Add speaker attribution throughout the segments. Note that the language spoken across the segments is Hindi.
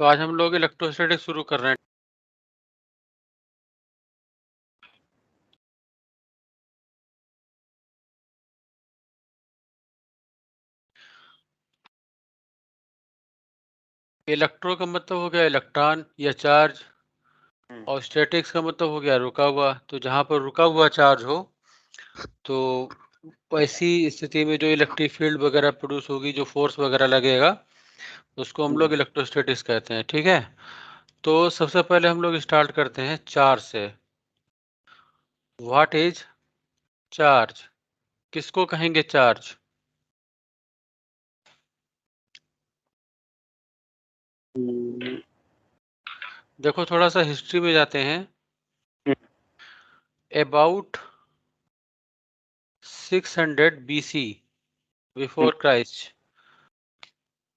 Speaker 1: तो आज हम लोग इलेक्ट्रोस्टैटिक्स शुरू कर रहे हैं। इलेक्ट्रो का मतलब हो गया इलेक्ट्रॉन या चार्ज, और स्टैटिक्स का मतलब हो गया रुका हुआ। तो जहां पर रुका हुआ चार्ज हो तो ऐसी स्थिति में जो इलेक्ट्रिक फील्ड वगैरह प्रोड्यूस होगी, जो फोर्स वगैरह लगेगा, उसको हम लोग इलेक्ट्रोस्टैटिक्स कहते हैं। ठीक है, तो सबसे पहले हम लोग स्टार्ट करते हैं चार्ज से। What is charge? किसको कहेंगे चार्ज? देखो, थोड़ा सा हिस्ट्री में जाते हैं। अबाउट 600 BC बिफोर क्राइस्ट,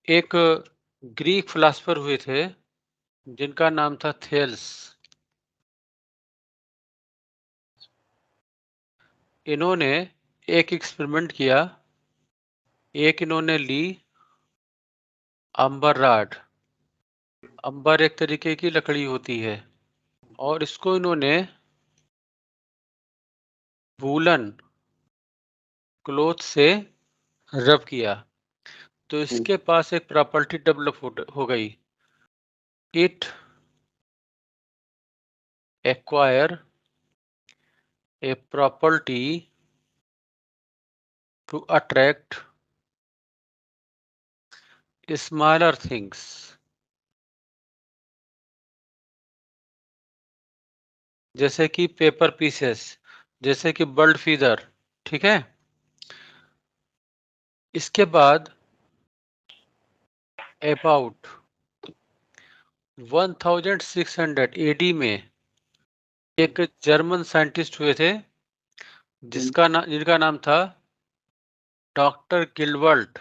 Speaker 1: एक ग्रीक फिलासफर हुए थे जिनका नाम था थेल्स। इन्होंने एक एक्सपेरिमेंट किया। एक इन्होंने ली अंबर राड। अंबर एक तरीके की लकड़ी होती है, और इसको इन्होंने वूलन क्लोथ से रब किया। तो इसके पास एक प्रॉपर्टी डेवलप हो गई। It acquire a property to attract smaller things. जैसे कि पेपर पीसेस, जैसे कि बर्ड फीदर। ठीक है, इसके बाद अबाउट 1600 AD में एक जर्मन साइंटिस्ट हुए थे जिनका नाम था डॉक्टर गिलबर्ट।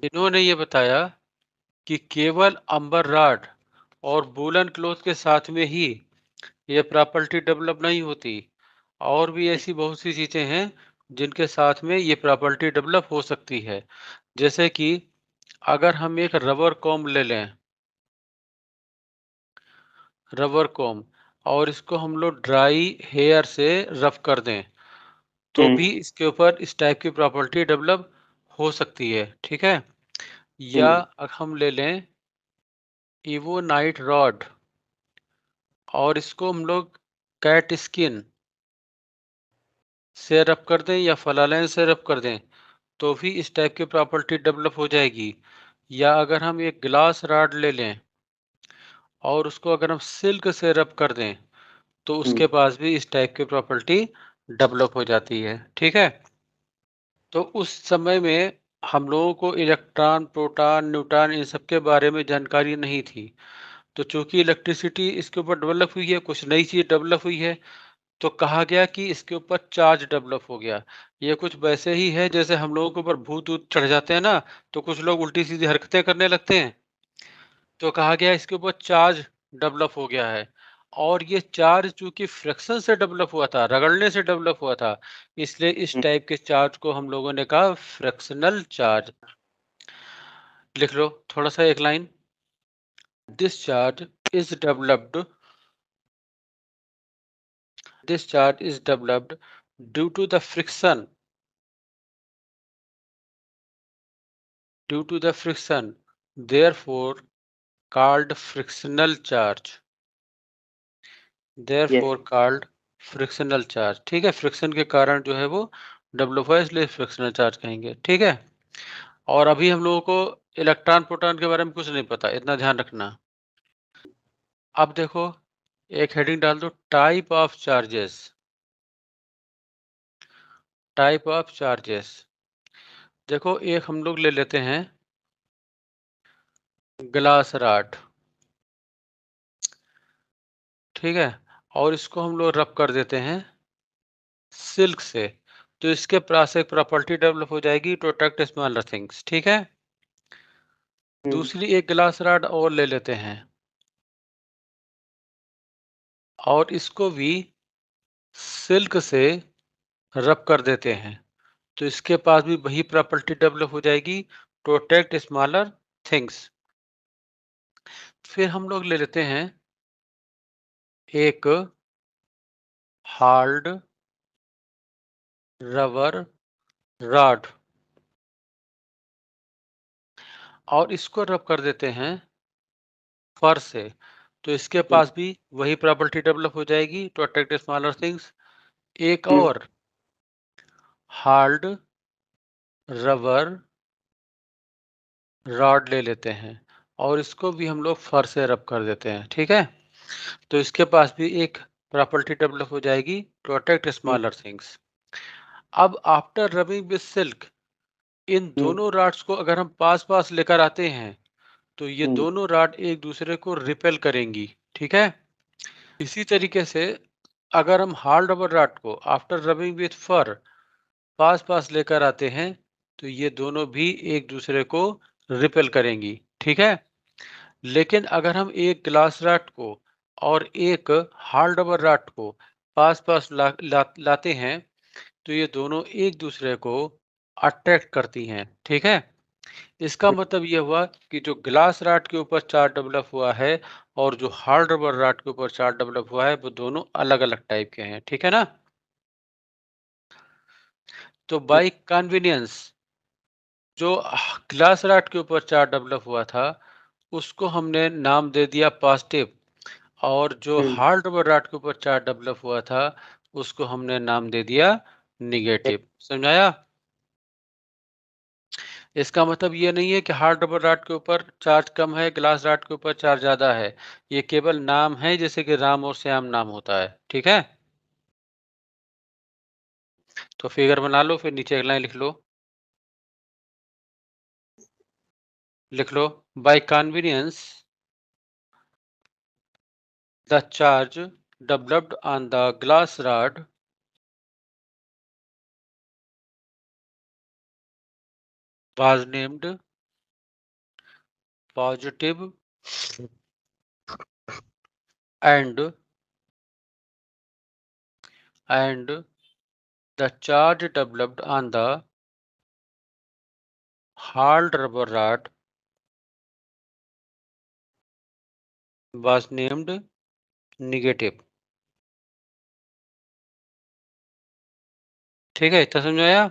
Speaker 1: इन्होंने ये बताया कि केवल अंबर रॉड और वूलन क्लॉथ के साथ में ही ये प्रॉपर्टी डेवलप नहीं होती, और भी ऐसी बहुत सी चीजें हैं जिनके साथ में ये प्रॉपर्टी डेवलप हो सकती है। जैसे कि अगर हम एक रबर कॉम्ब ले लें, रबर कॉम्ब, और इसको हम लोग ड्राई हेयर से रफ कर दें, तो भी इसके ऊपर इस टाइप की प्रॉपर्टी डेवलप हो सकती है। ठीक है, या हम ले लें इवोनाइट रॉड, और इसको हम लोग कैट स्किन से रब कर दें या फलालेन से रब कर दें, तो भी इस टाइप की प्रॉपर्टी डेवलप हो जाएगी। या अगर हम एक ग्लास रॉड ले लें और उसको अगर हम सिल्क से रब कर दें, तो उसके पास भी इस टाइप की प्रॉपर्टी डेवलप हो जाती है। ठीक है, तो उस समय में हम लोगों को इलेक्ट्रॉन, प्रोटॉन, न्यूट्रॉन इन सब के बारे में जानकारी नहीं थी। तो चूंकि इलेक्ट्रिसिटी इसके ऊपर डेवलप हुई है, कुछ नई चीज डेवलप हुई है, तो कहा गया कि इसके ऊपर चार्ज डेवलप हो गया। ये कुछ वैसे ही है जैसे हम लोगों के ऊपर भूत ऊत चढ़ जाते हैं ना, तो कुछ लोग उल्टी सीधी हरकतें करने लगते हैं। तो कहा गया इसके ऊपर चार्ज डेवलप हो गया है, और ये चार्ज चूंकि फ्रिक्शन से डेवलप हुआ था, रगड़ने से डेवलप हुआ था, इसलिए इस टाइप के चार्ज को हम लोगों ने कहा फ्रिक्शनल चार्ज। लिख लो थोड़ा सा एक line. This charge is developed this charge is developed due to the friction therefore called frictional charge, therefore called frictional charge। ठीक है, फ्रिक्शन के कारण जो है वो डेवलप हुआ, इसलिए फ्रिक्शनल चार्ज कहेंगे। ठीक है, और अभी हम लोगों को इलेक्ट्रॉन प्रोटॉन के बारे में कुछ नहीं पता, इतना ध्यान रखना। अब देखो, एक हेडिंग डाल दो, type of charges. Type of charges, देखो एक हम लोग ले लेते हैं ग्लास रॉड। ठीक है, और इसको हम लोग रब कर देते हैं सिल्क से, तो इसके पास एक प्रॉपर्टी डेवलप हो जाएगी टू अट्रैक्ट स्मॉलर थिंग्स। ठीक है, दूसरी एक ग्लास रॉड और ले लेते हैं, और इसको भी सिल्क से रब कर देते हैं, तो इसके पास भी वही प्रॉपर्टी डेवलप हो जाएगी टू अट्रैक्ट स्मॉलर थिंग्स। फिर हम लोग ले लेते हैं एक हार्ड रबर रॉड और इसको रब कर देते हैं फर से। तो इसके
Speaker 2: हुँ,
Speaker 1: पास भी वही प्रॉपर्टी डेवलप हो जाएगी टू अट्रैक्ट स्मॉलर थिंग्स। एक
Speaker 2: हुँ,
Speaker 1: और हार्ड रबर रॉड ले लेते हैं और इसको भी हम लोग फर से रब कर देते हैं, ठीक है। तो इसके पास भी एक प्रॉपर्टी डेवलप हो जाएगी टू अट्रैक्ट
Speaker 2: हुँ,
Speaker 1: स्मॉलर थिंग्स। अब after rubbing with silk, in
Speaker 2: हुँ,
Speaker 1: दोनों रॉड्स को अगर हम पास पास लेकर आते हैं तो ये
Speaker 2: हुँ,
Speaker 1: दोनों रॉड एक दूसरे को रिपेल करेंगी, ठीक है। इसी तरीके से अगर हम हार्ड रबर रॉड को आफ्टर रबिंग विद फर पास पास लेकर आते हैं तो ये दोनों भी एक दूसरे को रिपेल करेंगी, ठीक है। लेकिन अगर हम एक ग्लास रॉड को और एक हार्ड रबर रॉड को पास पास लाते हैं तो ये दोनों एक दूसरे को अट्रैक्ट करती हैं, ठीक है। इसका
Speaker 2: हुँ,
Speaker 1: मतलब ये हुआ कि जो ग्लास रॉड के ऊपर चार्ज डेवलप हुआ है और जो हार्ड रबर रॉड के ऊपर चार्ज डेवलप हुआ है वो दोनों अलग अलग टाइप के हैं, ठीक है ना। तो
Speaker 2: हुँ,
Speaker 1: बाई कन्वीनियंस जो ग्लास रॉड के ऊपर चार्ज डेवलप हुआ था उसको हमने नाम दे दिया पॉजिटिव और जो
Speaker 2: हुँ,
Speaker 1: हार्ड रबर रॉड के ऊपर चार्ज डेवलप हुआ था उसको हमने नाम दे दिया निगेटिव। समझाया। इसका मतलब ये नहीं है कि हार्ड रबर रॉड के ऊपर चार्ज कम है, ग्लास रॉड के ऊपर चार्ज ज्यादा है। ये केवल नाम है, जैसे कि राम और श्याम नाम होता है, ठीक है। तो फिगर बना लो, फिर नीचे एक लाइन लिख लो। लिख लो, by convenience the charge developed on the glass rod was named positive and the charge developed on the hard rubber rod was named negative। ठीक है, इतना समझ आया।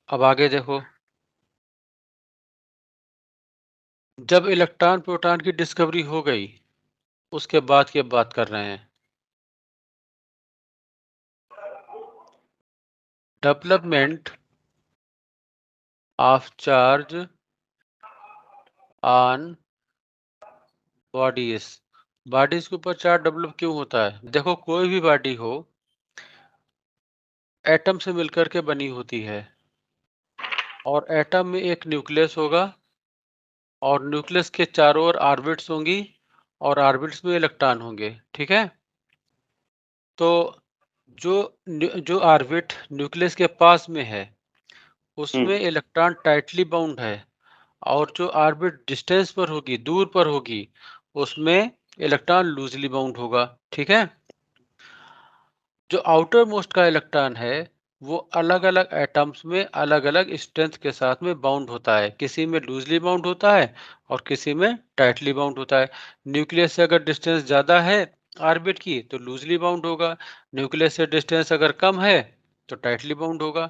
Speaker 1: अब आगे देखो, जब इलेक्ट्रॉन प्रोटॉन की डिस्कवरी हो गई उसके बाद की अब बात कर रहे हैं। Development of charge on bodies. Bodies के ऊपर चार्ज डेवलप क्यों होता है? देखो, कोई भी बॉडी हो एटम से मिलकर के बनी होती है और एटम में एक न्यूक्लियस होगा और न्यूक्लियस के चारों ओर ऑर्बिट्स होंगी और ऑर्बिट्स में इलेक्ट्रॉन होंगे, ठीक है। तो जो जो ऑर्बिट न्यूक्लियस के पास में है
Speaker 2: हुँ,
Speaker 1: उसमें इलेक्ट्रॉन टाइटली बाउंड है और जो ऑर्बिट डिस्टेंस पर होगी, दूर पर होगी, उसमें इलेक्ट्रॉन लूजली बाउंड होगा, ठीक है। जो आउटर मोस्ट का इलेक्ट्रॉन है वो अलग अलग एटम्स में अलग अलग स्ट्रेंथ के साथ में बाउंड होता है। किसी में लूजली बाउंड होता है और किसी में टाइटली बाउंड होता है। न्यूक्लियस से अगर डिस्टेंस ज्यादा है ऑर्बिट की तो लूजली बाउंड होगा। न्यूक्लियस से डिस्टेंस अगर कम है तो टाइटली बाउंड होगा।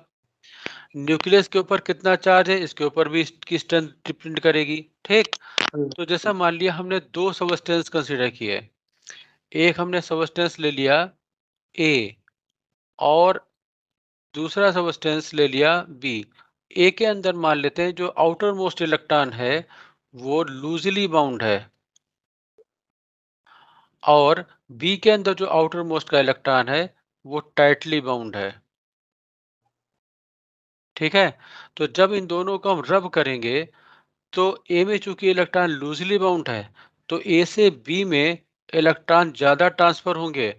Speaker 1: न्यूक्लियस के ऊपर कितना चार्ज है इसके ऊपर भी इसकी स्ट्रेंथ डिपेंड करेगी, ठीक।
Speaker 2: हुँ,
Speaker 1: तो जैसा मान लिया हमने दो सबस्टेंस कंसीडर किए। एक हमने सबस्टेंस ले लिया ए और दूसरा सबस्टेंस ले लिया बी। ए के अंदर मान लेते हैं जो आउटर मोस्ट इलेक्ट्रॉन है वो लूजली बाउंड है और बी के अंदर जो आउटर मोस्ट का इलेक्ट्रॉन है वो टाइटली बाउंड है, ठीक है। तो जब इन दोनों को हम रब करेंगे तो ए में चूंकि इलेक्ट्रॉन लूजली बाउंड है तो ए से बी में इलेक्ट्रॉन ज्यादा ट्रांसफर होंगे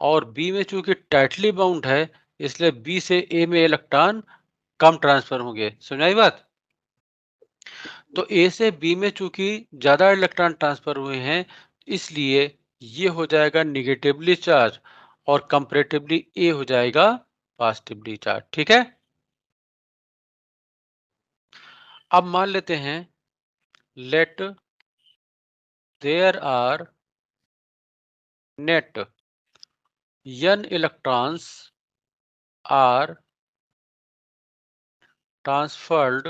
Speaker 1: और बी में चूंकि टाइटली बाउंड है इसलिए बी से ए में इलेक्ट्रॉन कम ट्रांसफर होंगे। समझाई बात। तो ए से बी में चूंकि ज्यादा इलेक्ट्रॉन ट्रांसफर हुए हैं इसलिए ये हो जाएगा निगेटिवली चार्ज और कंपैरेटिवली ए हो जाएगा पॉजिटिवली चार्ज, ठीक है। अब मान लेते हैं let there are net n electrons are transferred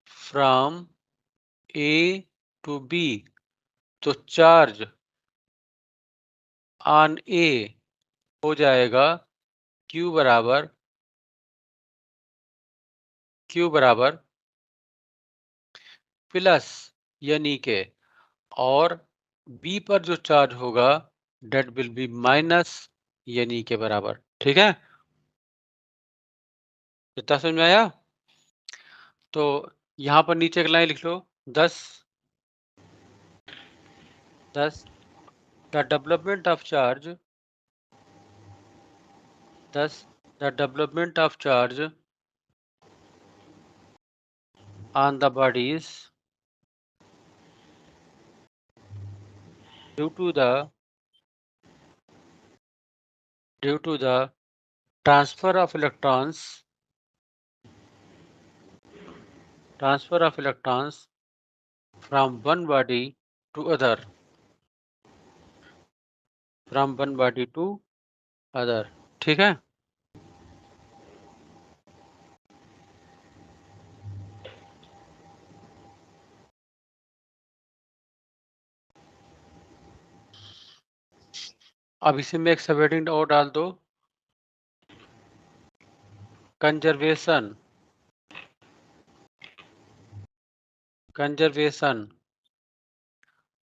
Speaker 1: from A to B, तो चार्ज ऑन ए हो जाएगा Q बराबर प्लस यानी के, और बी पर जो चार्ज होगा डेट विल बी माइनस यानी के बराबर। ठीक है, इतना समझ में आया? तो यहां पर नीचे एक लाइन लिख लो, 10 the development of charge 10 the development of charge on the bodies due to the transfer of electrons from one body to other ठीक है। अब इसी में एक सबहेडिंग और डाल दो, कंजर्वेशन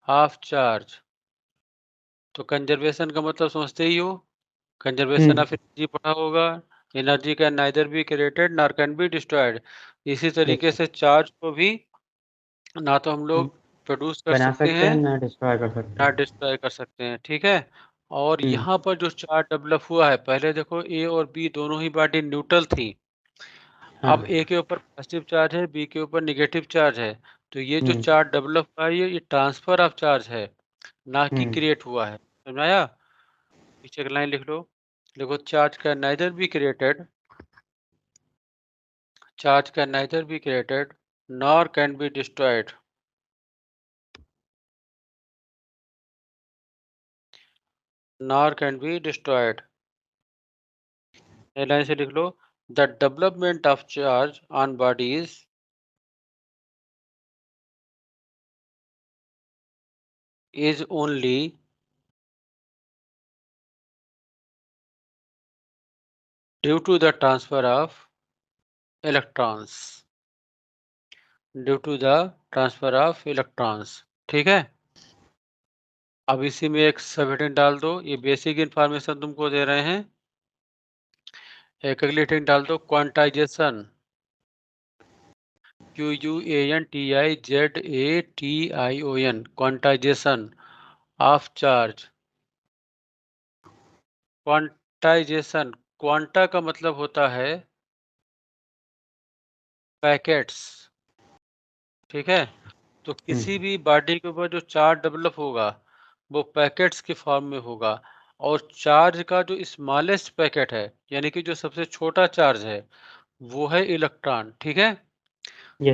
Speaker 1: ऑफ चार्ज। तो कंजर्वेशन का मतलब समझते ही हो, कंजर्वेशन ऑफ एनर्जी पढ़ा होगा। Energy can neither be created nor can be destroyed. इसी तरीके से चार्ज को भी ना तो हम लोग प्रोड्यूस कर सकते हैं
Speaker 2: ना डिस्ट्रॉय कर सकते
Speaker 1: ना
Speaker 2: हैं।
Speaker 1: डिस्ट्रॉय कर सकते हैं। ठीक है, और यहाँ पर जो चार्ज डेवलप हुआ है, पहले देखो ए और बी दोनों ही बॉडी न्यूट्रल थी। अब ए के ऊपर पॉजिटिव चार्ज है, बी के ऊपर नेगेटिव चार्ज है, तो ये जो चार्ज डेवलप हुआ है ये ट्रांसफर ऑफ चार्ज है, ना कि क्रिएट हुआ है। समझ में आया? पीछे एक लाइन लिख लो, देखो charge can neither be created nor can be destroyed. ये लाइन से लिख लो, the development of charge on bodies is only due to the transfer of electrons ठीक है। अब इसी में एक सबहेडिंग डाल दो, ये बेसिक इंफॉर्मेशन तुमको दे रहे हैं। एक अगली हेडिंग डाल दो, quantization QUANTIZATION quantization of charge. Quanta का मतलब होता है पैकेट्स। ठीक है, तो किसी भी बॉडी के ऊपर जो चार्ज डेवलप होगा वो पैकेट्स के फॉर्म में होगा, और चार्ज का जो स्मॉलेस्ट पैकेट है, यानी कि जो सबसे छोटा चार्ज है, वो है इलेक्ट्रॉन। ठीक है,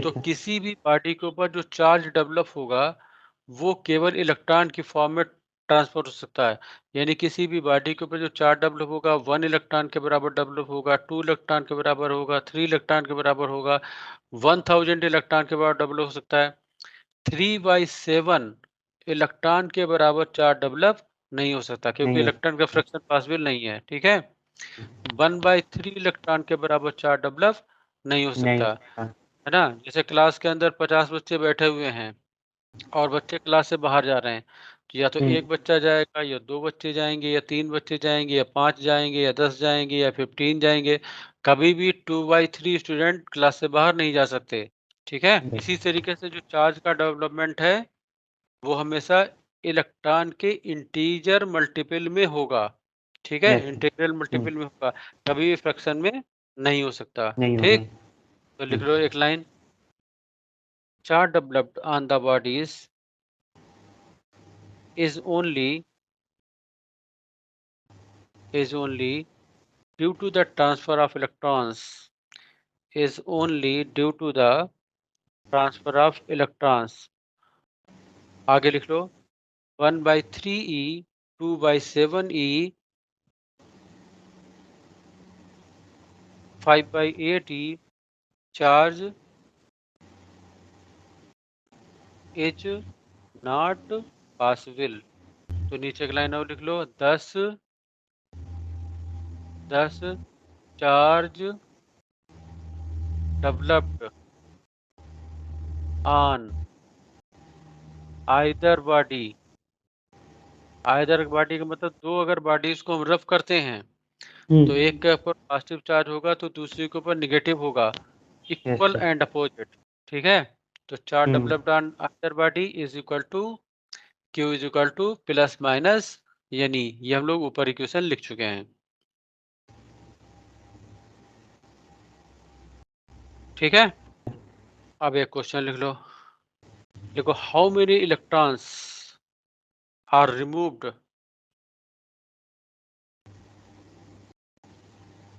Speaker 1: तो किसी भी बॉडी के ऊपर जो चार्ज डेवलप होगा वो केवल इलेक्ट्रॉन की फॉर्म में ट्रांसफर हो सकता है। यानी किसी भी बॉडी के ऊपर जो चार्ज डेवलप होगा 1 इलेक्ट्रॉन के बराबर डेवलप होगा, 2 इलेक्ट्रॉन के बराबर होगा, 3 इलेक्ट्रॉन के बराबर होगा, 1000 इलेक्ट्रॉन के बराबर डेवलप हो सकता है। 3/7 इलेक्ट्रॉन के बराबर चार्ज डेवलप नहीं हो सकता, क्योंकि इलेक्ट्रॉन का फ्रैक्शन पॉसिबल नहीं है। ठीक है, 1/3 इलेक्ट्रॉन के बराबर चार्ज डेवलप नहीं हो सकता है ना। जैसे क्लास के अंदर 50 बच्चे बैठे हुए हैं और बच्चे क्लास से बाहर जा रहे हैं, तो या तो एक बच्चा जाएगा, या 2 बच्चे जाएंगे, या 3 बच्चे जाएंगे, या 5 जाएंगे, या 10 जाएंगे, या 15 जाएंगे। कभी भी 2/3 स्टूडेंट क्लास से बाहर नहीं जा सकते। ठीक है, इसी तरीके से जो चार्ज का डेवलपमेंट है वो हमेशा इलेक्ट्रॉन के इंटीजर मल्टीपल में होगा। ठीक है, इंटीग्रल मल्टीपल में होगा, कभी भी फ्रैक्शन में नहीं हो सकता। ठीक, तो लिख लो एक line, charge developed on the bodies is only due to the transfer of electrons transfer of electrons. आगे लिख लो 1/3 E 2/7 E 5/8 E charge is not possible. तो नीचे की लाइन और लिख लो 10 charge developed on either body. Either body का मतलब दो अगर बॉडीज को हम रफ करते हैं तो एक के ऊपर पॉजिटिव चार्ज होगा तो दूसरे के ऊपर निगेटिव होगा, इक्वल
Speaker 2: सर।
Speaker 1: And opposite. ठीक है, तो charge developed on either body is equal to Q is equal to plus minus, यानी ये हम लोग ऊपर इक्वेशन लिख चुके हैं। ठीक है, अब एक क्वेश्चन लिख लो। देखो how many electrons are removed,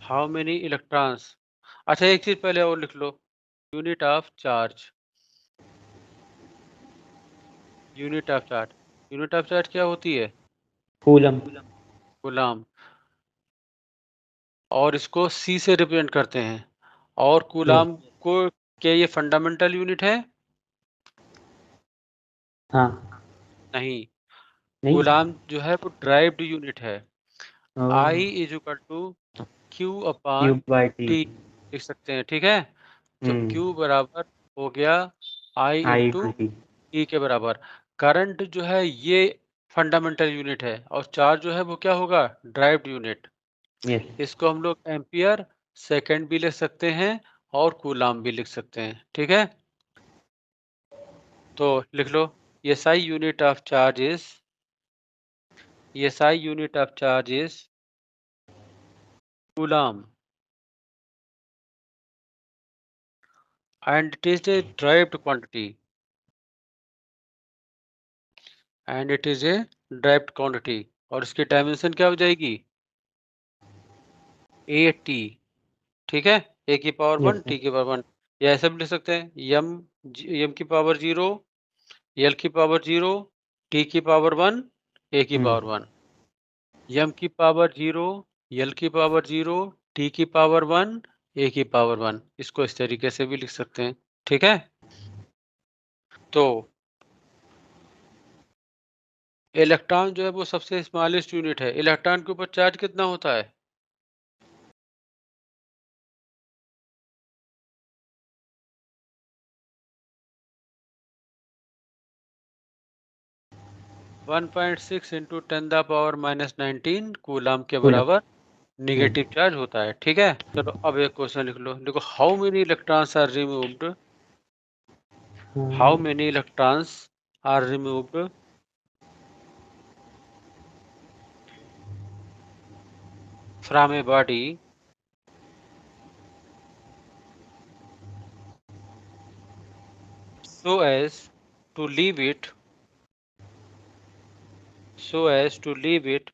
Speaker 1: how many electrons. अच्छा एक चीज पहले और लिख लो, unit of charge. Unit of charge, unit of charge क्या होती है?
Speaker 2: कूलम।
Speaker 1: कूलम। और इसको C से रिप्रेजेंट करते हैं। और कूलम को, क्या ये फंडामेंटल यूनिट है?
Speaker 2: हाँ।
Speaker 1: नहीं,
Speaker 2: नहीं।
Speaker 1: कूलम जो है वो ड्राइव्ड यूनिट है। I
Speaker 2: cube
Speaker 1: is equal to Q upon
Speaker 2: by टी।
Speaker 1: T लिख सकते हैं। ठीक है, तो Q बराबर हो गया I
Speaker 2: I
Speaker 1: into
Speaker 2: two T.
Speaker 1: E के बराबर। करंट जो है ये फंडामेंटल यूनिट है और चार्ज जो है वो क्या होगा? Derived unit.
Speaker 2: यस।
Speaker 1: इसको हम लोग एम्पियर सेकंड भी लिख सकते हैं और कूलाम भी लिख सकते हैं। ठीक है, तो लिख लो SI unit of charge is, SI unit of charge is coulomb and it is a derived quantity, and it is a derived quantity। और इसकी डायमेंशन क्या हो जाएगी? AT। ठीक है, A की पावर
Speaker 2: यस
Speaker 1: 1
Speaker 2: सर।
Speaker 1: T की पावर 1, या ऐसे भी लिख सकते हैं M की पावर 0 L की पावर 0 T की पावर 1 A की पावर 1, M की पावर 0 L की पावर 0 T की पावर 1 A की पावर 1। इसको इस तरीके से भी लिख सकते हैं। ठीक है, तो इलेक्ट्रॉन जो है वो सबसे स्मॉलेस्ट यूनिट है। इलेक्ट्रॉन के ऊपर चार्ज कितना होता है? 1.6 इंटू 10 द पावर -19 कूलम के
Speaker 2: कूलम।
Speaker 1: बराबर निगेटिव चार्ज होता है। ठीक है, चलो अब एक क्वेश्चन लिख लो। देखो how many electrons are removed, how many electrons are removed from a body so as to leave it, so as to leave it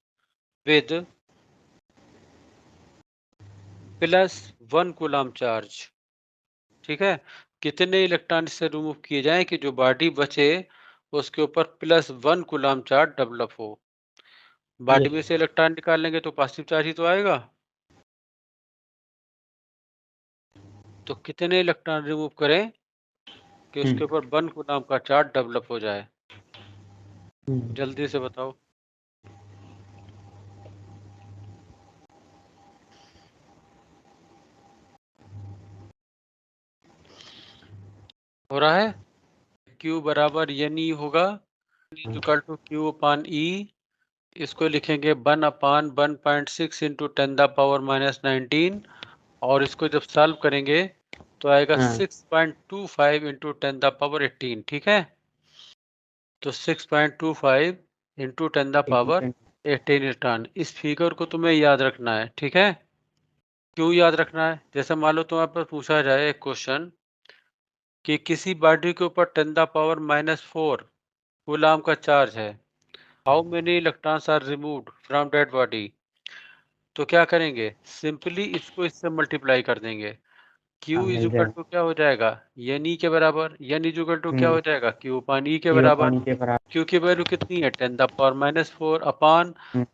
Speaker 1: with +1 coulomb charge. ठीक है, कितने इलेक्ट्रॉन इससे रिमूव किए जाएं कि जो बॉडी बचे उसके ऊपर +1 कूलम चार्ज डेवलप हो। बॉडी में
Speaker 2: यस।
Speaker 1: से इलेक्ट्रॉन निकाल लेंगे तो पॉजिटिव चार्ज ही तो आएगा। तो कितने इलेक्ट्रॉन रिमूव करें कि उसके ऊपर 1 कूलम का चार्ज डेवलप हो जाए? जल्दी से बताओ। हो रहा है? Q बराबर NE होगा, equal to Q upon E। इसको लिखेंगे 1 अपान 1.6 इंटू 10 द पावर -19, और इसको जब सॉल्व करेंगे तो आएगा 6.25 इंटू 10 द पावर 18। ठीक है, तो 6.25 इंटू 10 द पावर 18 इलेक्ट्रॉन। इस फिगर को तुम्हें याद रखना है। ठीक है, क्यों याद रखना है? जैसे मान लो तुम्हारे पास पूछा जाए एक क्वेश्चन कि किसी बॉडी के ऊपर 10 द पावर -4 कूलम का चार्ज है, how many electrons are removed from that body. तो क्या करेंगे? सिंपली इसको इससे मल्टीप्लाई कर देंगे। Q
Speaker 2: हाँ,
Speaker 1: इज
Speaker 2: मिल
Speaker 1: इक्वल
Speaker 2: जाए।
Speaker 1: टू क्या हो जाएगा, एन ई के बराबर, एन इज इक्वल टू क्या हो जाएगा, Q अपान ई के
Speaker 2: Q
Speaker 1: बराबर।
Speaker 2: अपॉन के बराबर।
Speaker 1: Q की वैल्यू कितनी है, 10⁻⁴ अपान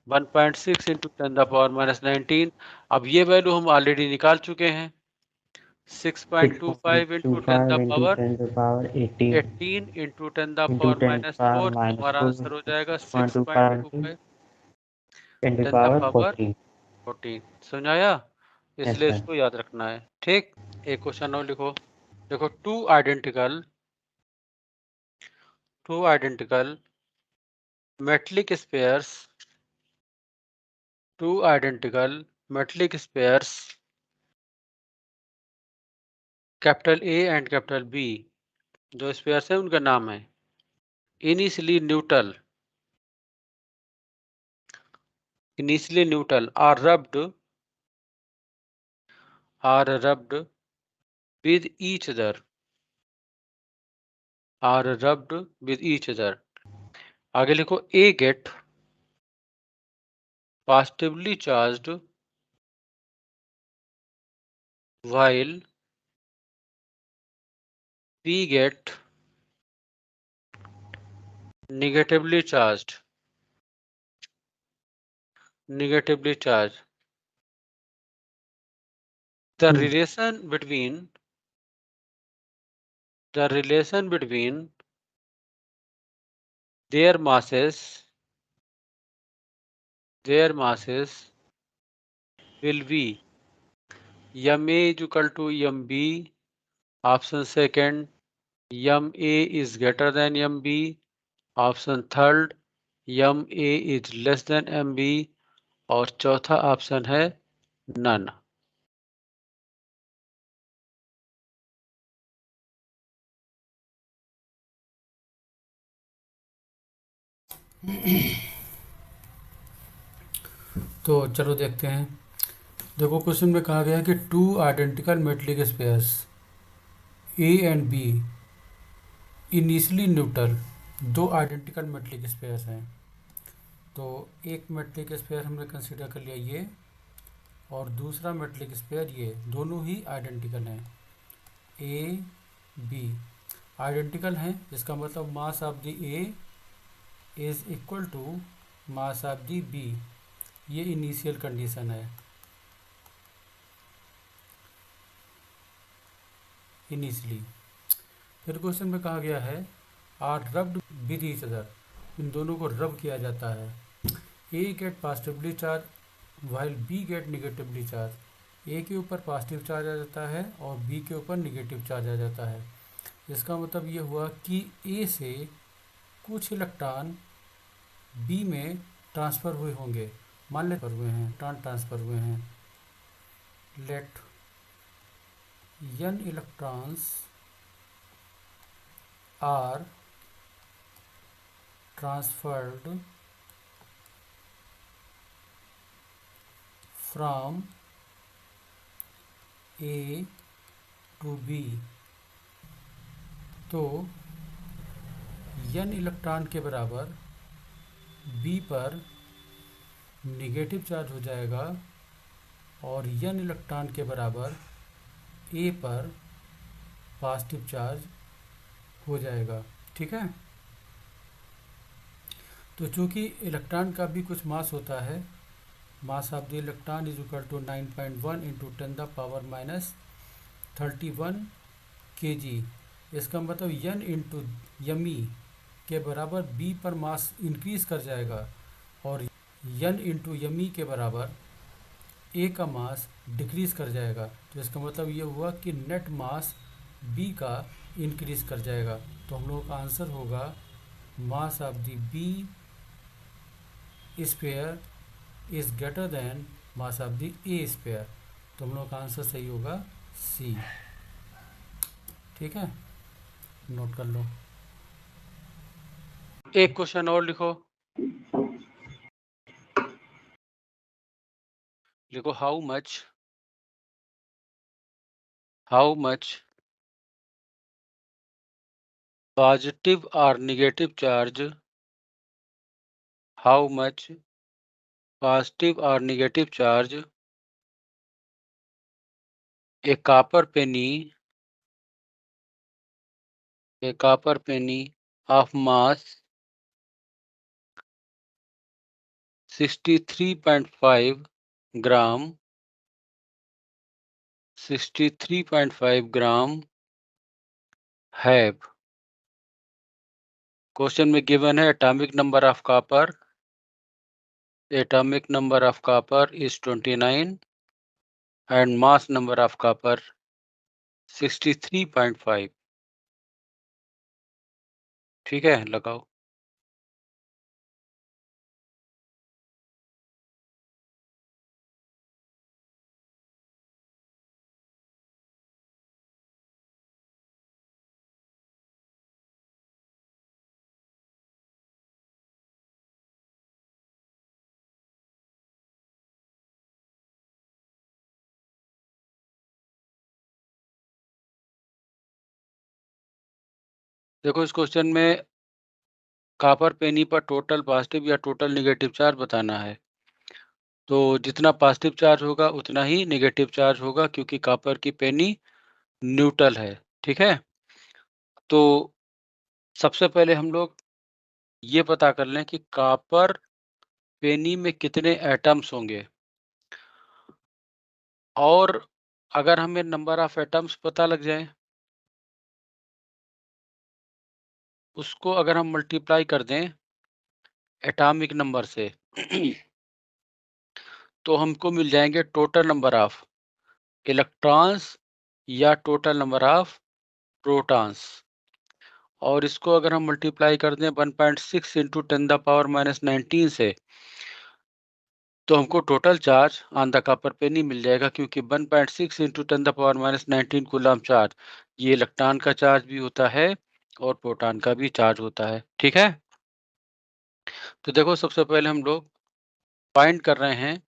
Speaker 1: 1.6 इंटू 10⁻⁻19। अब ये वैल्यू हम ऑलरेडी निकाल चुके हैं, 6.25 into 10 the
Speaker 2: 6.25 into
Speaker 1: power
Speaker 2: 10 to the power 18
Speaker 1: 18 into 10 the
Speaker 2: into
Speaker 1: power
Speaker 2: 10
Speaker 1: minus
Speaker 2: power
Speaker 1: 4,
Speaker 2: minus
Speaker 1: हमारा
Speaker 2: 4,
Speaker 1: आंसर हो जाएगा
Speaker 2: 6.25 into
Speaker 1: 6.25
Speaker 2: 10 to the
Speaker 1: 10 the
Speaker 2: power
Speaker 1: power
Speaker 2: 14।
Speaker 1: 14। समझाया,
Speaker 2: यस
Speaker 1: इसलिए
Speaker 2: सर।
Speaker 1: इसको याद रखना है। ठीक, एक क्वेश्चन और लिखो। देखो, two identical metallic spheres, two identical metallic spheres capital A and capital B, जो स्पेयर्स है उनका नाम है, initially neutral are rubbed with each other, आगे लिखो, A get positively charged while B get negatively charged, the relation between their masses will be m A is equal to m B, option second, m A is greater than m B, option third, m A is less than m B, और चौथा ऑप्शन है नन।
Speaker 3: तो चलो देखते हैं। देखो, क्वेश्चन में कहा गया है कि two identical metallic spheres A and B initially neutral, दो आइडेंटिकल मेटलिक स्पेयर्स हैं। तो एक मेटलिक स्पेयर हमने कंसीडर कर लिया ये, और दूसरा मेटलिक स्पेयर ये, दोनों ही आइडेंटिकल हैं। ए बी आइडेंटिकल हैं, इसका मतलब mass of the A is equal to mass of the B, ये इनिशियल कंडीशन है। इनिशियली फिर क्वेश्चन में कहा गया है are rubbed with each other, इन दोनों को रब किया जाता है। A get positively charge while B get negatively charge, A के ऊपर पॉजिटिव चार्ज आ जाता है और बी के ऊपर निगेटिव चार्ज आ जाता है। इसका मतलब ये हुआ कि ए से कुछ इलेक्ट्रॉन बी में ट्रांसफ़र हुए होंगे, मान लेते ट्रांसफ़र हुए हैं। Let n electrons are transferred from A to B, तो n इलेक्ट्रॉन के बराबर B पर निगेटिव चार्ज हो जाएगा और n इलेक्ट्रॉन के बराबर A पर पॉजिटिव चार्ज हो जाएगा। ठीक है, तो चूंकि इलेक्ट्रॉन का भी कुछ मास होता है, mass of the electron is equal to 9.1 into 10 the power minus 31 kg। इसका मतलब n इंटू यमी के बराबर b पर मास इंक्रीज कर जाएगा और n इंटू यमी के बराबर a का मास डिक्रीज कर जाएगा। तो इसका मतलब ये हुआ कि नेट मास b का इंक्रीज कर जाएगा। तो हम लोगों का आंसर होगा mass of the b sphere is greater than mass of the A sphere. तो हम लोग का आंसर सही होगा सी। ठीक है, नोट कर लो।
Speaker 1: एक क्वेश्चन और लिखो, हाउ मच पॉजिटिव और negative charge, how much positive और negative charge a copper penny of mass 63.5 gram 63.5 gram have question में गिवन है atomic number of copper is 29 and mass number of copper 63.5। ठीक है, लगाओ। देखो इस क्वेश्चन में कॉपर पेनी पर टोटल पॉजिटिव या टोटल नेगेटिव चार्ज बताना है। तो जितना पॉजिटिव चार्ज होगा उतना ही नेगेटिव चार्ज होगा क्योंकि कॉपर की पेनी न्यूट्रल है। ठीक है, तो सबसे पहले हम लोग ये पता कर लें कि कॉपर पेनी में कितने एटम्स होंगे, और अगर हमें नंबर ऑफ एटम्स पता लग जाए, उसको अगर हम मल्टीप्लाई कर दें एटॉमिक नंबर से तो हमको मिल जाएंगे टोटल नंबर ऑफ इलेक्ट्रॉन्स या टोटल नंबर ऑफ प्रोटॉन्स। और इसको अगर हम मल्टीप्लाई कर दें 1.6 इंटू 10⁻⁻19 से, तो हमको total charge on the copper penny मिल जाएगा क्योंकि 1.6 इंटू 10⁻⁻19 कूलम चार्ज ये इलेक्ट्रॉन का चार्ज भी होता है और प्रोटॉन का भी चार्ज होता है। ठीक है, तो देखो सबसे पहले हम लोग फाइंड कर रहे हैं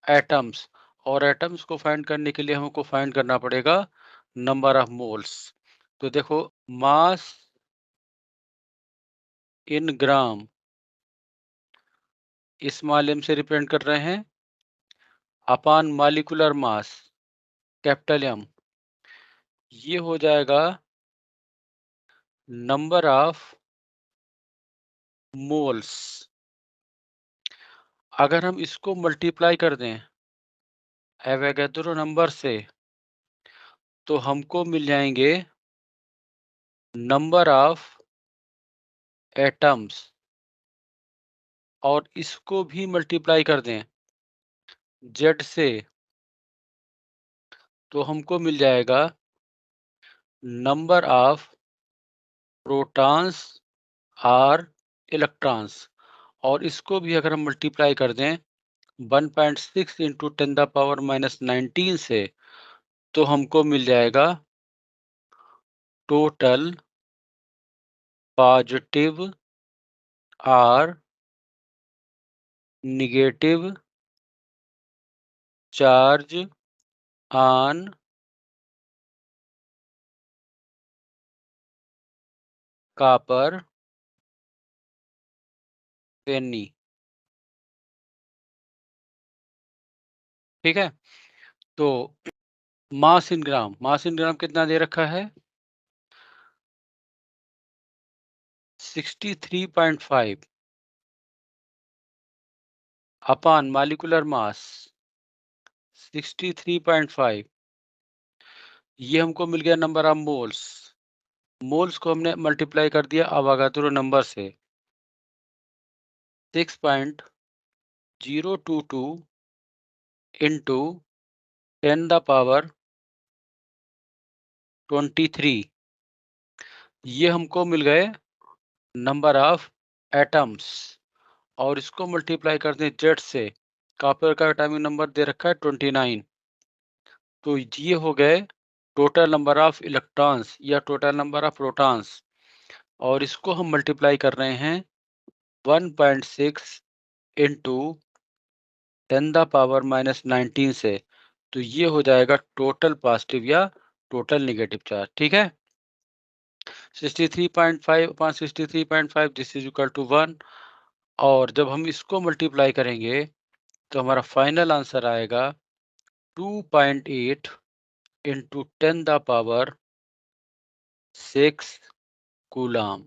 Speaker 1: एटम्स, और एटम्स को फाइंड करने के लिए हमको फाइंड करना पड़ेगा नंबर ऑफ मोल्स। तो देखो मास इन ग्राम स्मॉल m से रिप्रेजेंट कर रहे हैं upon molecular mass capital M, ये हो जाएगा नंबर ऑफ मोल्स। अगर हम इसको मल्टीप्लाई कर दें एवोगैड्रो नंबर से तो हमको मिल जाएंगे नंबर ऑफ एटम्स, और इसको भी मल्टीप्लाई कर दें Z से तो हमको मिल जाएगा नंबर ऑफ प्रोटॉन्स और इलेक्ट्रॉन्स, और इसको भी अगर हम मल्टीप्लाई कर दें 1.6 इंटू 10⁻⁻19 से तो हमको मिल जाएगा टोटल पॉजिटिव और नेगेटिव चार्ज ऑन कॉपर पेनी। ठीक है, तो मास इन ग्राम कितना दे रखा है 63.5 अपॉन मॉलिक्यूलर मास 63.5, ये हमको मिल गया नंबर ऑफ मोल्स। मोल्स को हमने मल्टीप्लाई कर दिया अवोगाद्रो नंबर से 6.022 इंटू 10⁻23, ये हमको मिल गए नंबर ऑफ एटम्स, और इसको मल्टीप्लाई कर दें जेड से, कॉपर का एटॉमिक नंबर दे रखा है 29, तो ये हो गए टोटल नंबर ऑफ इलेक्ट्रॉन्स या टोटल नंबर ऑफ प्रोटॉन्स, और इसको हम मल्टीप्लाई कर रहे हैं 1.6 इंटू 10⁻⁻19 से, तो ये हो जाएगा टोटल पॉजिटिव या टोटल नेगेटिव चार्ज। ठीक है, 63.5 upon 63.5 this is equal to 1, और जब हम इसको मल्टीप्लाई करेंगे तो हमारा फाइनल आंसर आएगा 2.8 into 10 the power 6 कूलाम।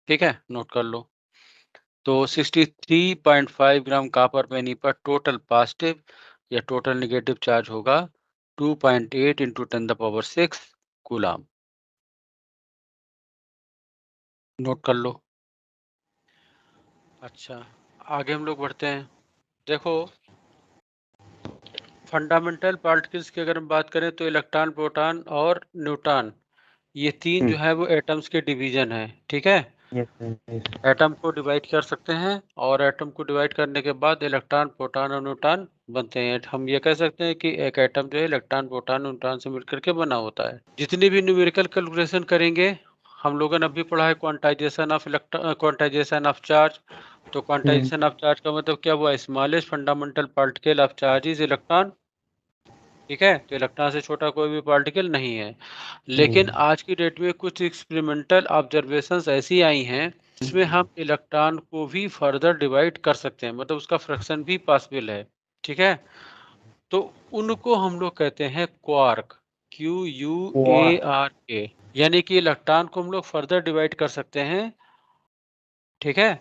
Speaker 1: ठीक है, नोट कर लो। तो 63.5 ग्राम कॉपर पेनी पर टोटल पॉजिटिव या टोटल नेगेटिव चार्ज होगा 2.8 into 10 the power 6 coulomb. Note कर लो। अच्छा, आगे हम लोग बढ़ते हैं। देखो, फंडामेंटल पार्टिकल्स की अगर हम बात करें तो इलेक्ट्रॉन, प्रोटॉन और न्यूट्रॉन, ये तीन जो है वो एटम्स के डिवीजन है। ठीक है,
Speaker 2: yes sir, yes.
Speaker 1: एटम को डिवाइड कर सकते हैं और एटम को डिवाइड करने के बाद इलेक्ट्रॉन, प्रोटॉन और न्यूट्रॉन बनते हैं। हम ये कह सकते हैं कि एक एटम जो है इलेक्ट्रॉन, प्रोटॉन, न्यूट्रॉन से मिलकर के बना होता है। जितनी भी न्यूमेरिकल कैलकुलेशन करेंगे, हम लोगों ने अभी पढ़ा है quantization of quantization of charge. तो क्वांटाइजेशन ऑफ चार्ज का मतलब क्या हुआ? Smallest fundamental particle of charge is electron. ठीक है, तो इलेक्ट्रॉन से छोटा कोई भी पार्टिकल नहीं है। लेकिन आज की डेट में कुछ एक्सपेरिमेंटल ऑब्जर्वेशंस ऐसी आई हैं जिसमें हम इलेक्ट्रॉन को भी फर्दर डिवाइड कर सकते हैं, मतलब उसका फ्रैक्शन भी पॉसिबल है। ठीक है, तो उनको हम लोग कहते हैं क्वार्क, QUARK, यानी कि इलेक्ट्रॉन को हम लोग फर्दर डिवाइड कर सकते हैं। ठीक है,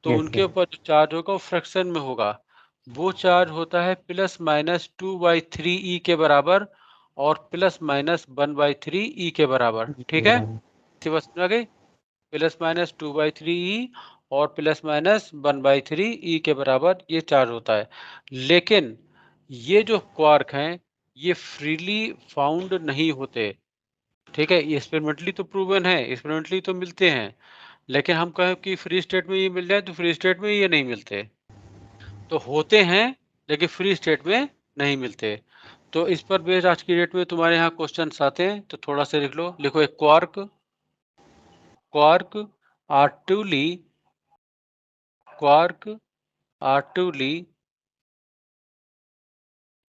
Speaker 1: तो
Speaker 2: Yes,
Speaker 1: उनके
Speaker 2: sir.
Speaker 1: ऊपर जो चार्ज होगा वो फ्रैक्शन में होगा। वो चार्ज होता है +-2/3e के बराबर और +-1/3e के बराबर। ठीक है, इसी बात समझ आ गई? +-2/3e और +-1/3e के बराबर ये चार्ज होता है। लेकिन ये जो क्वार्क हैं, ये फ्रीली फाउंड नहीं होते। ठीक है, ये एक्सपेरिमेंटली तो प्रूवन है, एक्सपेरिमेंटली तो मिलते हैं, लेकिन हम कहें कि फ्री स्टेट में ये मिल जाए तो फ्री स्टेट में ये नहीं मिलते। तो होते हैं लेकिन फ्री स्टेट में नहीं मिलते। तो इस पर बेस्ड आज की डेट में तुम्हारे यहाँ क्वेश्चंस आते हैं, तो थोड़ा सा लिख लो। लिखो एक quark, quark are truly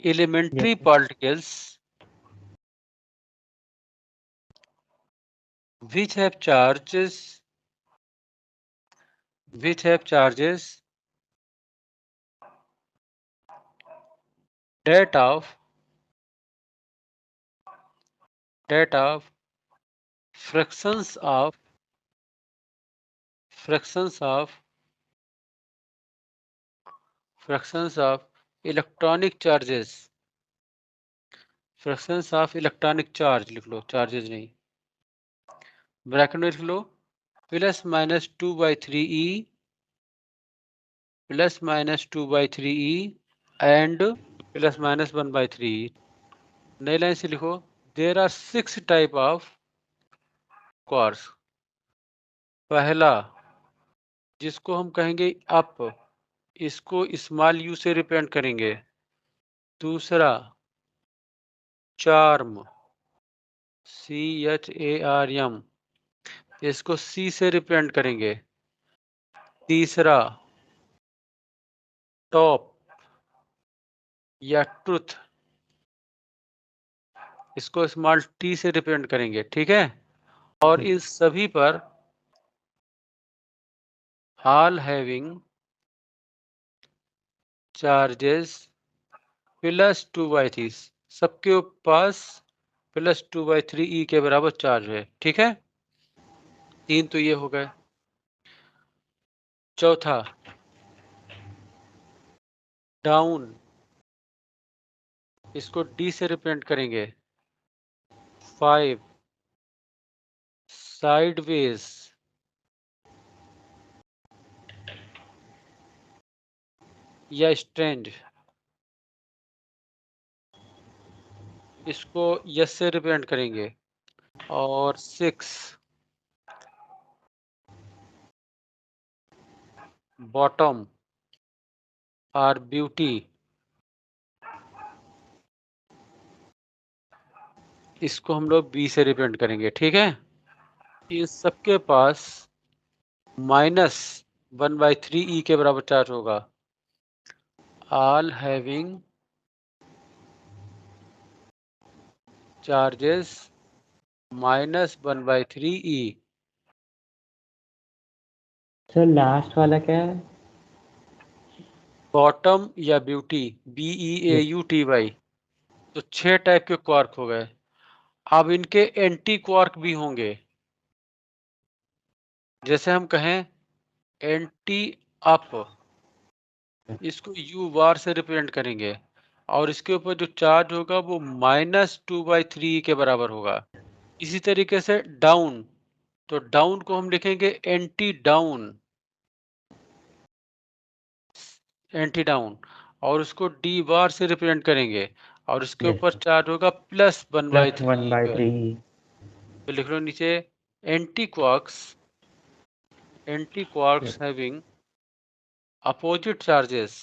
Speaker 1: elementary
Speaker 2: Yes.
Speaker 1: particles which have charges that of fractions of electronic charges, fractions of electronic charge लिख लो, charges नहीं, ब्रैकेट में लिख लो +-2/3e and +-1/3e। नई लाइन से लिखो, there are 6 type of quarks. पहला, जिसको हम कहेंगे अप, इसको स्मॉल यू से रिप्रेजेंट करेंगे। दूसरा चार्म, CHARM, इसको C से रिप्रेजेंट करेंगे। तीसरा टॉप या ट्रुथ, इसको स्मॉल T से रिप्रेजेंट करेंगे। ठीक है, और इन सभी पर ऑल हैविंग चार्जेस +2/3, सबके पास +2/3e के बराबर चार्ज है। ठीक है, 3 तो ये हो गए। चौथा डाउन, इसको D से रिप्रेजेंट करेंगे। 5 साइडवेज, या स्ट्रेंज, इसको यस से रिप्रेजेंट करेंगे। और 6 बॉटम और ब्यूटी, इसको हम लोग बी से रिप्रेजेंट करेंगे। ठीक है, इन सबके पास -1/3e के बराबर चार्ज होगा। All having charges -1/3e।
Speaker 2: Sir last वाला क्या है?
Speaker 1: बॉटम या ब्यूटी, BEAUTY, तो 6 टाइप के क्वार्क हो गए। अब इनके एंटी क्वार्क भी होंगे। जैसे हम कहें एंटी अप, इसको U बार से रिप्रेजेंट करेंगे और इसके ऊपर जो चार्ज होगा वो -2/3 के बराबर होगा। इसी तरीके से डाउन, तो डाउन को हम लिखेंगे एंटी डाउन, एंटी डाउन, और उसको D बार से रिप्रेजेंट करेंगे और इसके
Speaker 2: Yes,
Speaker 1: ऊपर चार्ज होगा +1/3
Speaker 2: +1/3.
Speaker 1: तो लिख लो नीचे anti quarks
Speaker 2: Yes.
Speaker 1: having opposite charges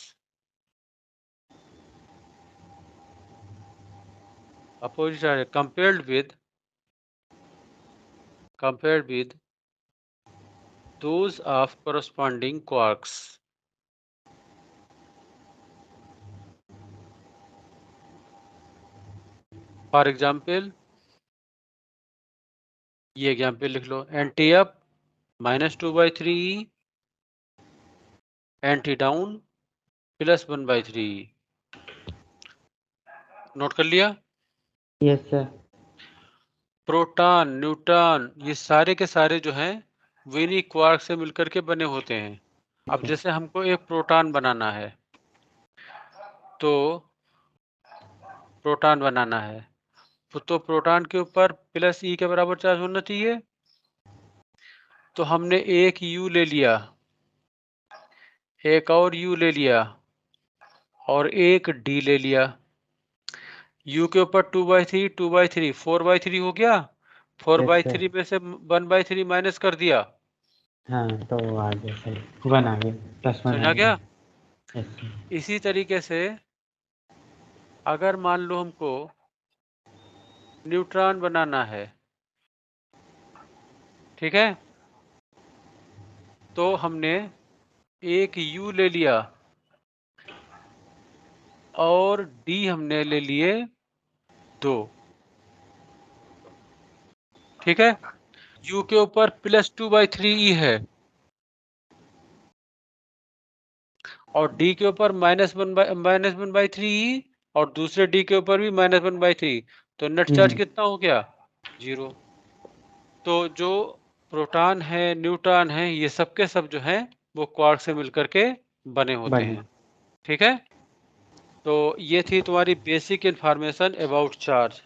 Speaker 1: compared with those of corresponding quarks. For example, ये एग्जाम्पल लिख लो, anti up -2/3, anti down +1/3। Note कर लिया?
Speaker 2: Yes, sir.
Speaker 1: प्रोटॉन, न्यूट्रॉन, ये सारे के सारे जो हैं वो इन्हीं क्वार्क से मिलकर के बने होते हैं। अब जैसे हमको एक प्रोटॉन बनाना है, तो प्रोटॉन बनाना है तो प्रोटॉन के ऊपर +E के बराबर चार्ज होना चाहिए। तो हमने एक U ले लिया, एक और U ले लिया और एक D ले लिया। U के ऊपर 2/3 2/3 4/3 हो गया। 4/3 में से 1/3 माइनस कर दिया,
Speaker 2: हाँ, तो आ गया सर, 1 आ गया, +1 आ
Speaker 1: समझा
Speaker 2: गया।
Speaker 1: गया?
Speaker 2: Yes, sir.
Speaker 1: इसी तरीके से अगर मान लो हमको न्यूट्रॉन बनाना है, ठीक है, तो हमने एक U ले लिया और D हमने ले लिए 2, ठीक है। U के ऊपर +2/3E है और D के ऊपर -1/3E और दूसरे D के ऊपर भी -1/3, तो नेट चार्ज कितना हो गया? 0। तो जो प्रोटॉन है, न्यूट्रॉन है, ये सब के सब जो हैं वो क्वार्क से मिलकर के बने होते हैं, ठीक है। तो ये थी तुम्हारी बेसिक इंफॉर्मेशन अबाउट चार्ज।